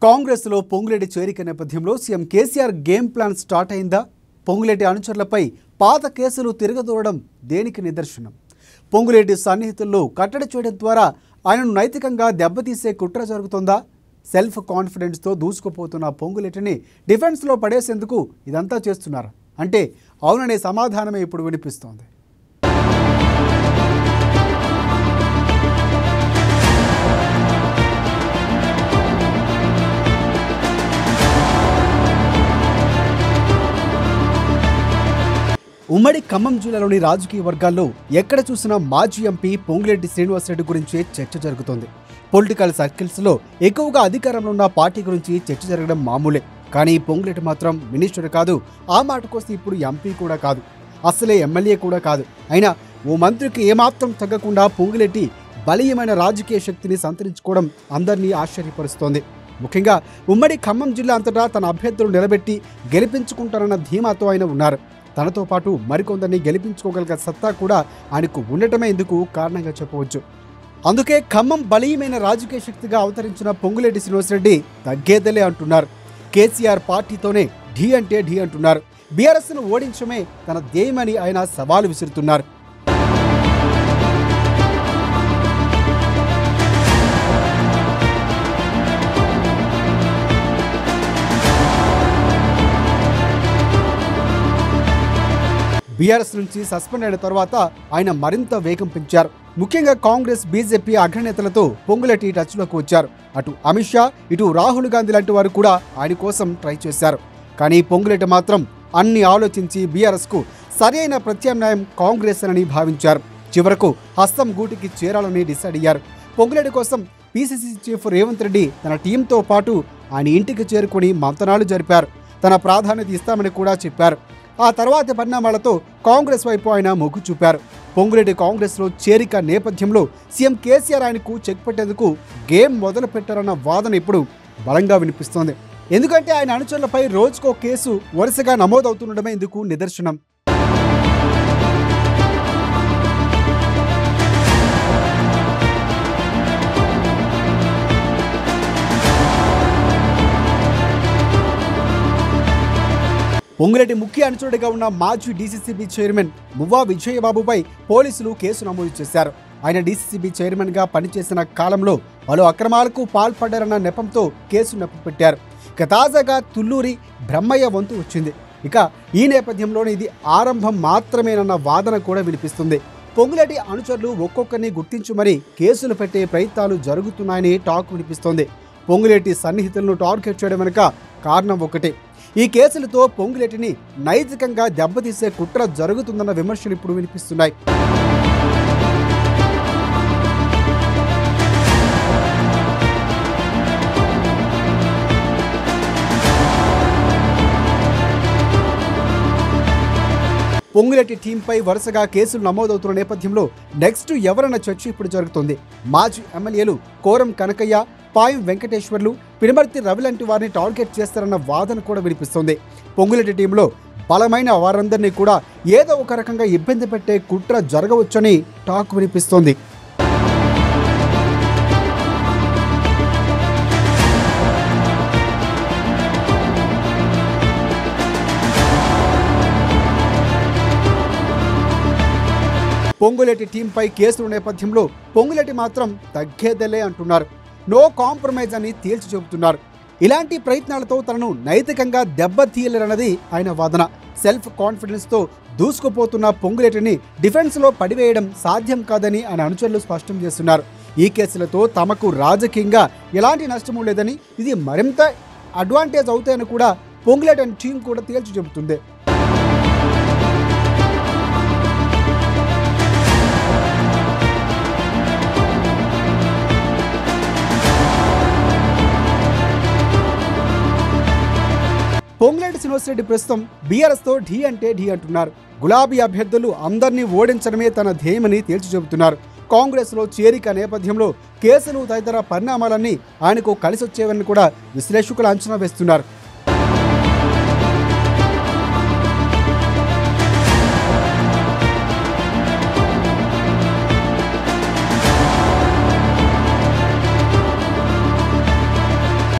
కాంగ్రెస్లో పొంగులేటి చేరిక నేపథ్యంలో CM KCR game plan start అయిందా? పొంగులేటి అనుచరులపై పాత కేసులు తిరగదోడడం దేనికి నిదర్శనం? పొంగులేటి సన్నిహితుల్లో కట్టడి చేయడం ద్వారా ఆయనను నైతికంగా దెబ్బతీసే కుట్ర జరుగుతుందా? సెల్ఫ్ కాన్ఫిడెన్స్తో దూసుకుపోతున్న పొంగులేటిని డిఫెన్స్లో పడేసేందుకు ఇదంతా చేస్తున్నారు అంటే అవుననే సమాధానమే ఇప్పుడు వినిపిస్తోంది. ఉమ్మడి ఖమ్మం జిల్లాలోని రాజకీయ వర్గాల్లో ఎక్కడ చూసినా మాజీ ఎంపీ పొంగులేటి శ్రీనివాసరెడ్డి గురించే చర్చ జరుగుతోంది. పొలిటికల్ సర్కిల్స్లో ఎక్కువగా అధికారంలో ఉన్న పార్టీ గురించి చర్చ జరగడం మామూలే. కానీ పొంగులేటి మాత్రం మినిస్టర్ కాదు, ఆ మాటకొస్తే ఇప్పుడు ఎంపీ కూడా కాదు, అసలే ఎమ్మెల్యే కూడా కాదు. అయినా ఓ మంత్రికి ఏమాత్రం తగ్గకుండా పొంగులేటి బలీయమైన రాజకీయ శక్తిని సంతరించుకోవడం అందరినీ ఆశ్చర్యపరుస్తోంది. ముఖ్యంగా ఉమ్మడి ఖమ్మం జిల్లా అంతటా తన అభ్యర్థులు నిలబెట్టి గెలిపించుకుంటారన్న ధీమాతో ఆయన ఉన్నారు. తనతో పాటు మరికొందరిని గెలిపించుకోగలిగే సత్తా కూడా ఆయనకు ఉండటమే ఇందుకు కారణంగా చెప్పవచ్చు. అందుకే ఖమ్మం బలీయమైన రాజకీయ శక్తిగా అవతరించిన పొంగులేటి శ్రీనివాసరెడ్డి తగ్గేదలే అంటున్నారు. కేసీఆర్ పార్టీతోనే ఢీ అంటే ఢీ అంటున్నారు. బీఆర్ఎస్ను ఓడించమే తన ధ్యేయమని ఆయన సవాలు విసురుతున్నారు. బీఆర్ఎస్ నుంచి సస్పెండ్ అయిన తర్వాత ఆయన మరింత వేగం పెంచారు. ముఖ్యంగా కాంగ్రెస్, బీజేపీ అగ్రనేతలతో పొంగులేటి టచ్లోకి వచ్చారు. అటు అమిత్ షా, ఇటు రాహుల్ గాంధీ లాంటి వారు కూడా ఆయన కోసం ట్రై చేశారు. కానీ పొంగులేటి మాత్రం అన్ని ఆలోచించి బీఆర్ఎస్కు సరైన ప్రత్యామ్నాయం కాంగ్రెస్ అని భావించారు. చివరకు హస్తం గూటికి చేరాలని డిసైడ్ అయ్యారు. పొంగులేటి కోసం పీసీసీ చీఫ్ రేవంత్ రెడ్డి తన టీంతో పాటు ఆయన ఇంటికి చేరుకుని మంతనాలు జరిపారు. తన ప్రాధాన్యత ఇస్తామని కూడా చెప్పారు. ఆ తర్వాత పరిణామాలతో కాంగ్రెస్ వైపు ఆయన మొగ్గు చూపారు. పొంగులేటి కాంగ్రెస్లో చేరిక నేపథ్యంలో సీఎం కేసీఆర్ ఆయనకు చెక్ పెట్టేందుకు గేమ్ మొదలు పెట్టారన్న వాదన ఇప్పుడు బలంగా వినిపిస్తోంది. ఎందుకంటే ఆయన అనుచరులపై రోజుకో కేసు వరుసగా నమోదవుతుండడమే ఇందుకు నిదర్శనం. పొంగులేటి ముఖ్య అనుచరుడిగా ఉన్న మాజీ డీసీసీబీ చైర్మన్ మువ్వా విజయబాబుపై పోలీసులు కేసు నమోదు చేశారు. ఆయన డీసీసీబీ చైర్మన్గా పనిచేసిన కాలంలో పలు అక్రమాలకు పాల్పడ్డారన్న నెపంతో కేసు నప్పుపెట్టారు. ఇక తాజాగా తుళ్లూరి బ్రహ్మయ్య వంతు వచ్చింది. ఇక ఈ నేపథ్యంలోనే ఇది ఆరంభం మాత్రమేనన్న వాదన కూడా వినిపిస్తుంది. పొంగులేటి అనుచరులు ఒక్కొక్కరిని గుర్తించి మరీ కేసులు పెట్టే ప్రయత్నాలు జరుగుతున్నాయని టాక్ వినిపిస్తోంది. పొంగులేటి సన్నిహితులను టార్గెట్ చేయడం వెనుక కారణం ఒకటే. ఈ కేసులతో పొంగులేటిని నైతికంగా దెబ్బతీసే కుట్ర జరుగుతుందన్న విమర్శలు ఇప్పుడు వినిపిస్తున్నాయి. పొంగులేటి టీంపై వరుసగా కేసులు నమోదవుతున్న నేపథ్యంలో నెక్స్ట్ ఎవరన్న చర్చ ఇప్పుడు జరుగుతుంది. మాజీ ఎమ్మెల్యేలు కోరం కనకయ్య, పాయం వెంకటేశ్వర్లు, పినమర్తి రవి లాంటి వారిని టార్గెట్ చేస్తారన్న వాదన కూడా వినిపిస్తుంది. పొంగులేటి టీంలో బలమైన వారందరినీ కూడా ఏదో ఒక రకంగా ఇబ్బంది పెట్టే కుట్ర జరగవచ్చని టాక్ వినిపిస్తోంది. పొంగులేటి టీంపై కేసుల నేపథ్యంలో పొంగులేటి మాత్రం తగ్గేదలే అంటున్నారు. నో కాంప్రమైజ్ అని తేల్చి చెబుతున్నారు. ఇలాంటి ప్రయత్నాలతో తనను నైతికంగా దెబ్బతీయలేరన్నది ఆయన వాదన. సెల్ఫ్ కాన్ఫిడెన్స్తో దూసుకుపోతున్న పొంగులేటిని డిఫెన్స్లో పడివేయడం సాధ్యం కాదని ఆయన అనుచరులు స్పష్టం చేస్తున్నారు. ఈ కేసులతో తమకు రాజకీయంగా ఎలాంటి నష్టమూ లేదని, ఇది మరింత అడ్వాంటేజ్ అవుతాయని కూడా పొంగులేటి అండ్ టీం కూడా తేల్చి చెబుతుంది. పొంగులేటి శ్రీనివాసరెడ్డి ప్రస్తుతం బీఆర్ఎస్తో ఢీ అంటే ఢీ అంటున్నారు. గులాబీ అభ్యర్థులు అందరినీ ఓడించడమే తన ధ్యేయమని తేల్చి చెబుతున్నారు. కాంగ్రెస్లో చేరిక నేపథ్యంలో కేసులు తదితర పరిణామాలన్నీ ఆయనకు కలిసొచ్చేవని కూడా విశ్లేషకులు అంచనా వేస్తున్నారు.